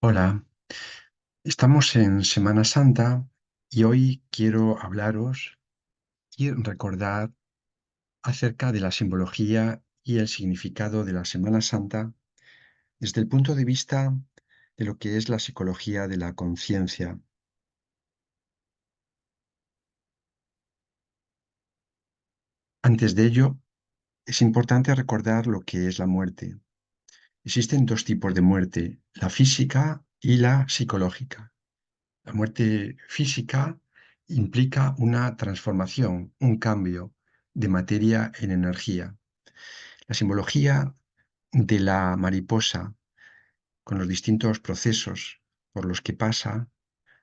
Hola, estamos en Semana Santa y hoy quiero hablaros y recordar acerca de la simbología y el significado de la Semana Santa desde el punto de vista de lo que es la psicología de la conciencia. Antes de ello, es importante recordar lo que es la muerte. Existen dos tipos de muerte, la física y la psicológica. La muerte física implica una transformación, un cambio de materia en energía. La simbología de la mariposa, con los distintos procesos por los que pasa,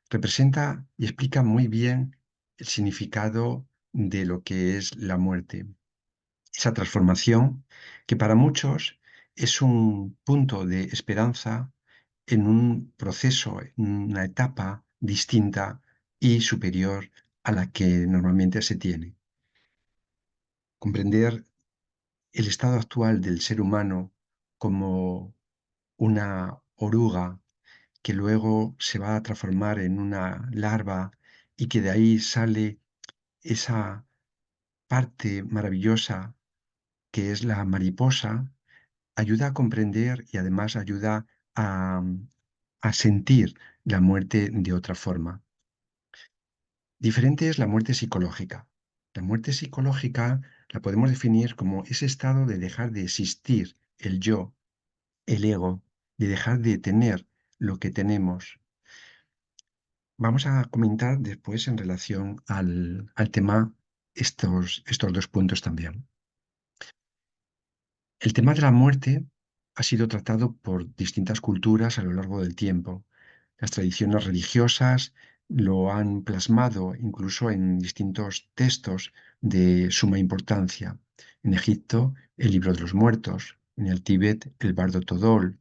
representa y explica muy bien el significado de lo que es la muerte. Esa transformación que para muchos es un punto de esperanza en un proceso, en una etapa distinta y superior a la que normalmente se tiene. Comprender el estado actual del ser humano como una oruga que luego se va a transformar en una larva y que de ahí sale esa parte maravillosa que es la mariposa, ayuda a comprender y además ayuda a, a sentir la muerte de otra forma. Diferente es la muerte psicológica. La muerte psicológica la podemos definir como ese estado de dejar de existir el yo, el ego, de dejar de tener lo que tenemos. Vamos a comentar después en relación al tema estos dos puntos también. El tema de la muerte ha sido tratado por distintas culturas a lo largo del tiempo. Las tradiciones religiosas lo han plasmado incluso en distintos textos de suma importancia. En Egipto, el Libro de los Muertos; en el Tíbet, el Bardo Todol,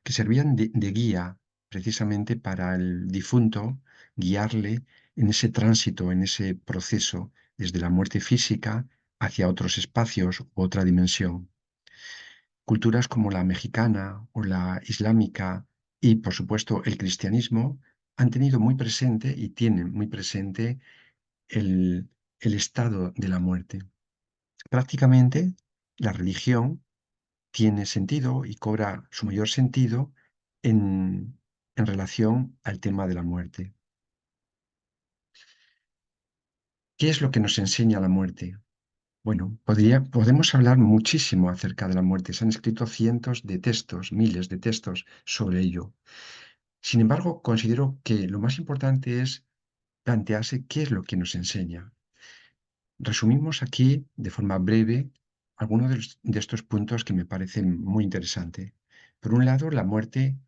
que servían de guía precisamente para el difunto, guiarle en ese tránsito, en ese proceso, desde la muerte física hacia otros espacios u otra dimensión. Culturas como la mexicana o la islámica y, por supuesto, el cristianismo han tenido muy presente y tienen muy presente el, el estado de la muerte. Prácticamente, la religión tiene sentido y cobra su mayor sentido en relación al tema de la muerte. ¿Qué es lo que nos enseña la muerte? Bueno, podemos hablar muchísimo acerca de la muerte. Se han escrito cientos de textos, miles de textos sobre ello. Sin embargo, considero que lo más importante es plantearse qué es lo que nos enseña. Resumimos aquí, de forma breve, algunos de estos puntos que me parecen muy interesantes. Por un lado, la muerte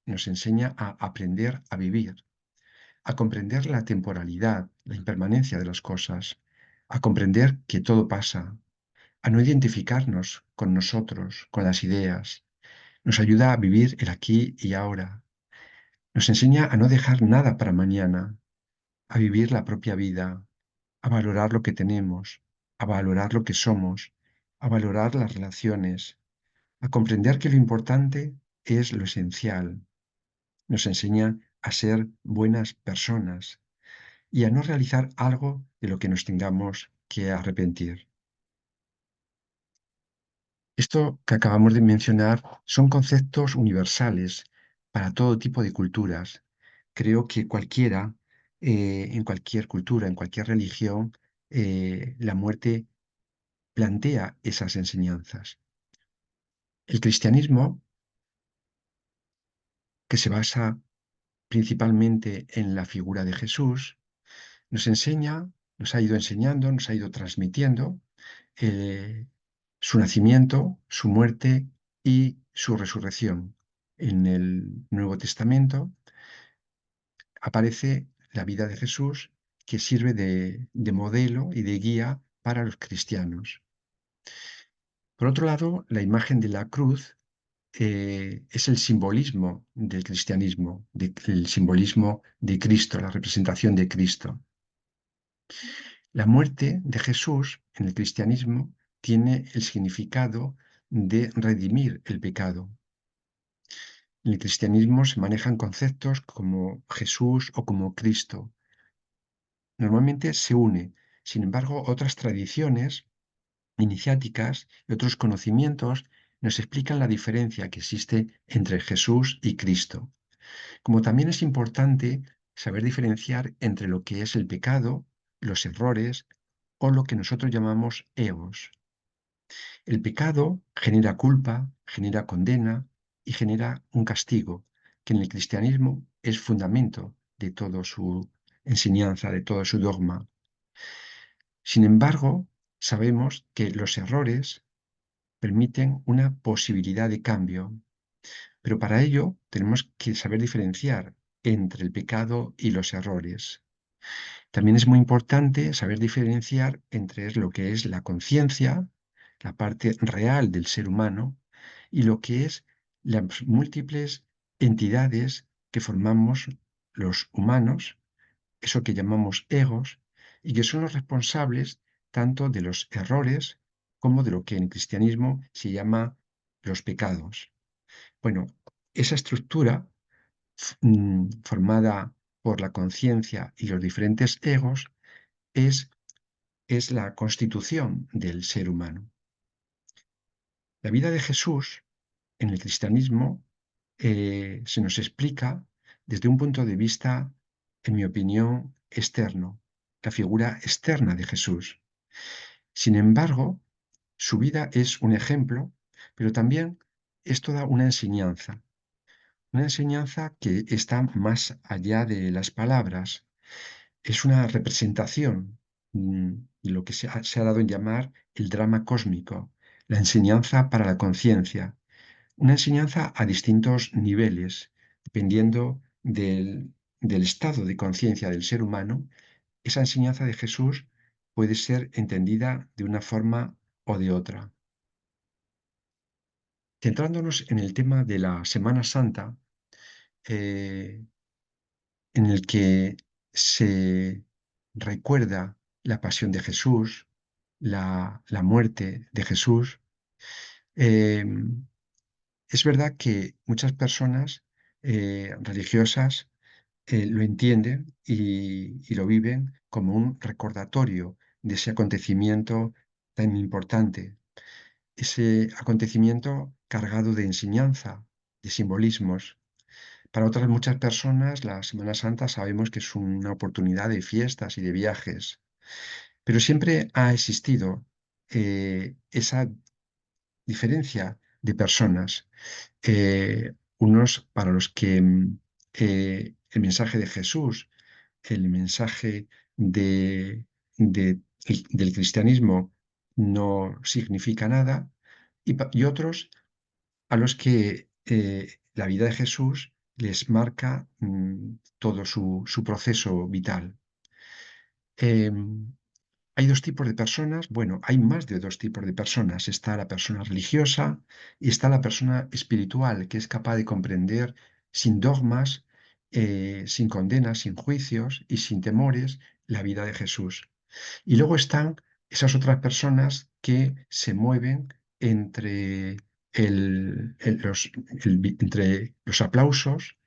nos enseña a aprender a vivir, a comprender la temporalidad, la impermanencia de las cosas, a comprender que todo pasa, a no identificarnos con nosotros, con las ideas. Nos ayuda a vivir el aquí y ahora. Nos enseña a no dejar nada para mañana, a vivir la propia vida, a valorar lo que tenemos, a valorar lo que somos, a valorar las relaciones, a comprender que lo importante es lo esencial. Nos enseña a ser buenas personas y a no realizar algo de lo que nos tengamos que arrepentir. Esto que acabamos de mencionar son conceptos universales para todo tipo de culturas. Creo que cualquiera, en cualquier cultura, en cualquier religión, la muerte plantea esas enseñanzas. El cristianismo, que se basa principalmente en la figura de Jesús, nos enseña, nos ha ido enseñando, nos ha ido transmitiendo eh, su nacimiento, su muerte y su resurrección. En el Nuevo Testamento aparece la vida de Jesús que sirve de modelo y de guía para los cristianos. Por otro lado, la imagen de la cruz es el simbolismo del cristianismo, el simbolismo de Cristo, la representación de Cristo. La muerte de Jesús en el cristianismo tiene el significado de redimir el pecado. En el cristianismo se manejan conceptos como Jesús o como Cristo. Normalmente se une. Sin embargo, otras tradiciones iniciáticas y otros conocimientos nos explican la diferencia que existe entre Jesús y Cristo. Como también es importante saber diferenciar entre lo que es el pecado, los errores o lo que nosotros llamamos egos. El pecado genera culpa, genera condena y genera un castigo, que en el cristianismo es fundamento de toda su enseñanza, de todo su dogma. Sin embargo, sabemos que los errores permiten una posibilidad de cambio, pero para ello tenemos que saber diferenciar entre el pecado y los errores. También es muy importante saber diferenciar entre lo que es la conciencia, la parte real del ser humano, y lo que es las múltiples entidades que formamos los humanos, eso que llamamos egos, y que son los responsables tanto de los errores como de lo que en cristianismo se llama los pecados. Bueno, esa estructura formada por la conciencia y los diferentes egos es la constitución del ser humano. La vida de Jesús en el cristianismo se nos explica desde un punto de vista, en mi opinión, externo, la figura externa de Jesús. Sin embargo, su vida es un ejemplo, pero también es toda una enseñanza que está más allá de las palabras. Es una representación de lo que se ha dado en llamar el drama cósmico, la enseñanza para la conciencia, una enseñanza a distintos niveles, dependiendo del estado de conciencia del ser humano. Esa enseñanza de Jesús puede ser entendida de una forma o de otra. Centrándonos en el tema de la Semana Santa, eh, en el que se recuerda la pasión de Jesús, la muerte de Jesús. Eh, es verdad que muchas personas religiosas lo entienden y lo viven como un recordatorio de ese acontecimiento tan importante, ese acontecimiento cargado de enseñanza, de simbolismos. Para otras muchas personas, la Semana Santa sabemos que es una oportunidad de fiestas y de viajes, pero siempre ha existido esa diferencia de personas. Unos para los que el mensaje de Jesús, el mensaje del cristianismo no significa nada, y otros a los que la vida de Jesús les marca todo su proceso vital. Em, hay dos tipos de personas, bueno, hay más de dos tipos de personas. Está la persona religiosa y está la persona espiritual, que es capaz de comprender sin dogmas, sin condenas, sin juicios y sin temores la vida de Jesús. Y luego están esas otras personas que se mueven entre, entre los aplausos,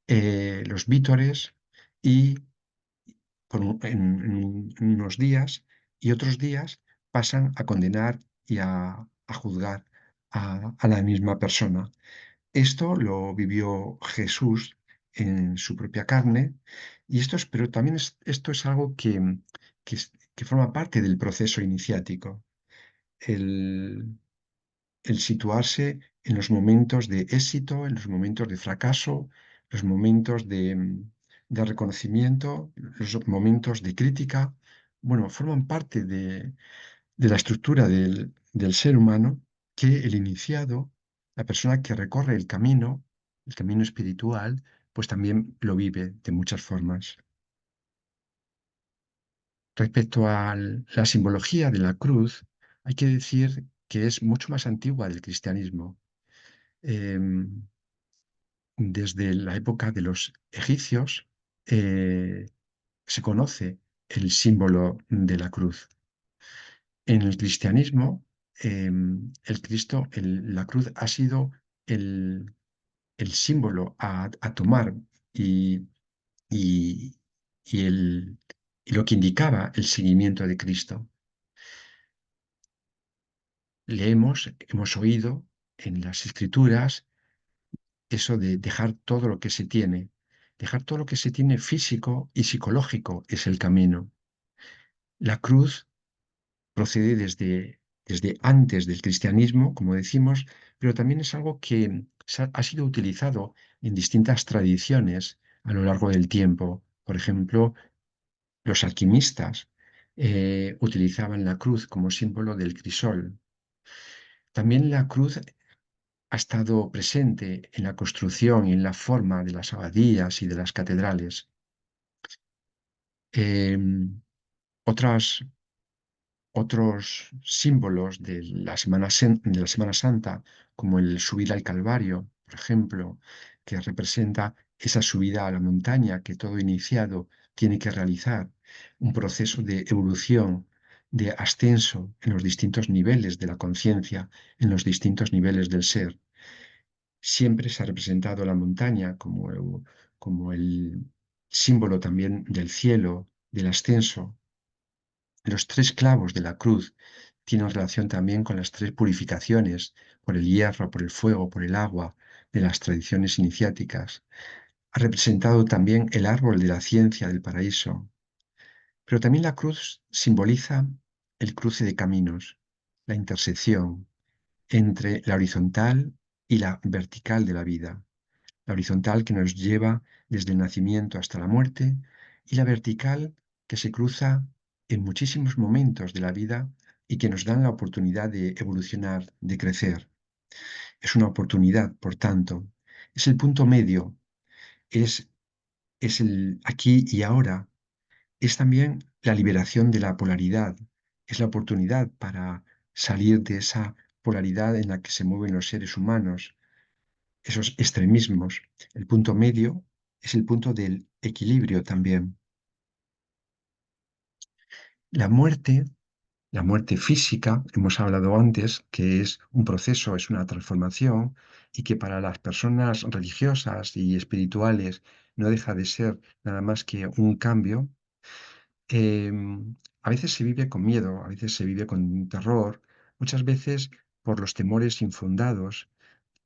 los vítores y en unos días y otros días pasan a condenar y a juzgar a la misma persona. Esto lo vivió Jesús en su propia carne y pero también esto es algo que forma parte del proceso iniciático, el, el situarse en los momentos de éxito, en los momentos de fracaso, los momentos de reconocimiento, los momentos de crítica, bueno, forman parte de la estructura del ser humano que el iniciado, la persona que recorre el camino espiritual, pues también lo vive de muchas formas. Respecto a la simbología de la cruz, hay que decir que es mucho más antigua del cristianismo. Em, Desde la época de los egipcios se conoce el símbolo de la cruz. En el cristianismo, la cruz ha sido el, el símbolo a tomar y, y, y y lo que indicaba el seguimiento de Cristo. Hemos oído en las Escrituras eso de dejar todo lo que se tiene físico y psicológico es el camino. La cruz procede desde antes del cristianismo, como decimos, pero también es algo que ha sido utilizado en distintas tradiciones a lo largo del tiempo. Por ejemplo, los alquimistas utilizaban la cruz como símbolo del crisol. También la cruz ha estado presente en la construcción y en la forma de las abadías y de las catedrales. Em, otras Otros símbolos de de la Semana Santa, como el subir al Calvario, por ejemplo, que representa esa subida a la montaña que todo iniciado tiene que realizar, un proceso de evolución, de ascenso en los distintos niveles de la conciencia, en los distintos niveles del ser. Siempre se ha representado la montaña como el símbolo también del cielo, del ascenso. Los tres clavos de la cruz tienen relación también con las tres purificaciones, por el hierro, por el fuego, por el agua, de las tradiciones iniciáticas. Ha representado también el árbol de la ciencia del paraíso. Pero también la cruz simboliza el cruce de caminos, la intersección entre la horizontal y la vertical de la vida. La horizontal que nos lleva desde el nacimiento hasta la muerte y la vertical que se cruza en muchísimos momentos de la vida y que nos dan la oportunidad de evolucionar, de crecer. Es una oportunidad, por tanto, es el punto medio, es, es el aquí y ahora, es también la liberación de la polaridad, es la oportunidad para salir de esa polaridad en la que se mueven los seres humanos, esos extremismos. El punto medio es el punto del equilibrio también. La muerte, la muerte física, hemos hablado antes, que es un proceso, es una transformación y que para las personas religiosas y espirituales no deja de ser nada más que un cambio. A veces se vive con miedo, a veces se vive con terror, muchas veces por los temores infundados,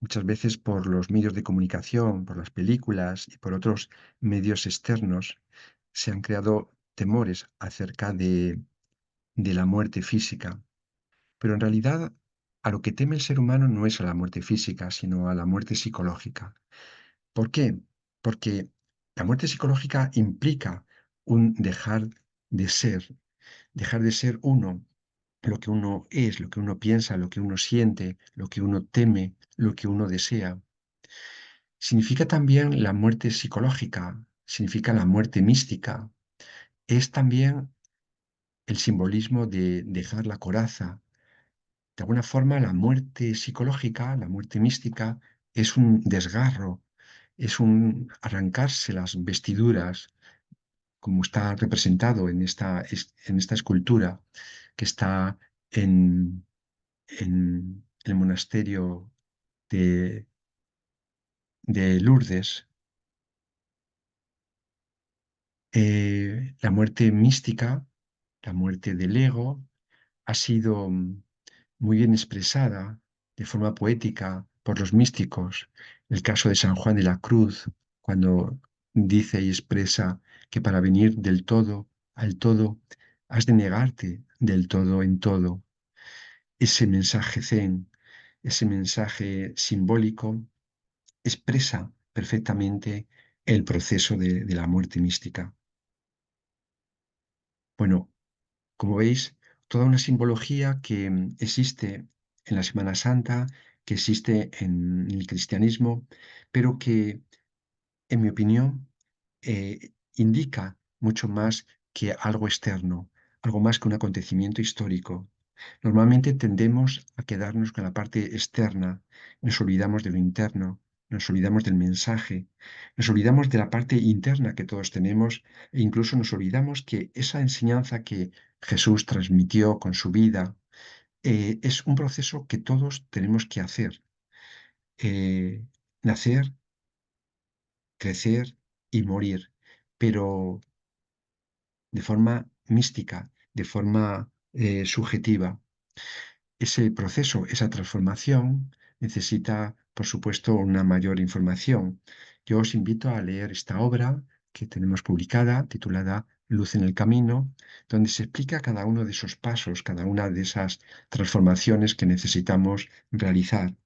muchas veces por los medios de comunicación, por las películas y por otros medios externos, se han creado temores acerca de la muerte física. Pero en realidad, a lo que teme el ser humano no es a la muerte física, sino a la muerte psicológica. ¿Por qué? Porque la muerte psicológica implica un dejar de ser uno, lo que uno es, lo que uno piensa, lo que uno siente, lo que uno teme, lo que uno desea. Significa también la muerte psicológica, significa la muerte mística. Es también el simbolismo de dejar la coraza. De alguna forma, la muerte psicológica, la muerte mística, es un desgarro, es un arrancarse las vestiduras, como está representado en esta escultura que está en el monasterio de, de Lourdes. La muerte mística, la muerte del ego, ha sido muy bien expresada de forma poética por los místicos. El caso de San Juan de la Cruz, cuando dice y expresa que para venir del todo al todo, has de negarte del todo en todo. Ese mensaje zen, ese mensaje simbólico, expresa perfectamente el proceso de la muerte mística. Bueno, como veis, toda una simbología que existe en la Semana Santa, que existe en el cristianismo, pero que, en mi opinión, indica mucho más que algo externo, algo más que un acontecimiento histórico. Normalmente tendemos a quedarnos con la parte externa, nos olvidamos de lo interno, nos olvidamos del mensaje, nos olvidamos de la parte interna que todos tenemos e incluso nos olvidamos que esa enseñanza que Jesús transmitió con su vida es un proceso que todos tenemos que hacer. Nacer, crecer y morir, pero de forma mística, de forma subjetiva. Ese proceso, esa transformación necesita, por supuesto, una mayor información. Yo os invito a leer esta obra que tenemos publicada, titulada Luz en el Camino, donde se explica cada uno de esos pasos, cada una de esas transformaciones que necesitamos realizar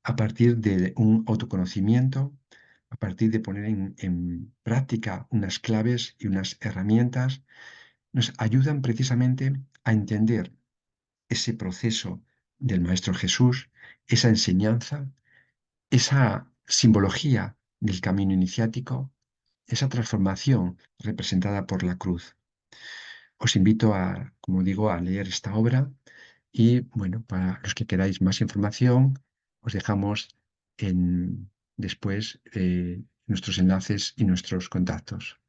a partir de un autoconocimiento, a partir de poner en práctica unas claves y unas herramientas, nos ayudan precisamente a entender ese proceso del Maestro Jesús, esa enseñanza, esa simbología del camino iniciático, esa transformación representada por la cruz. Os invito a, como digo, a leer esta obra y, bueno, para los que queráis más información, os dejamos después nuestros enlaces y nuestros contactos.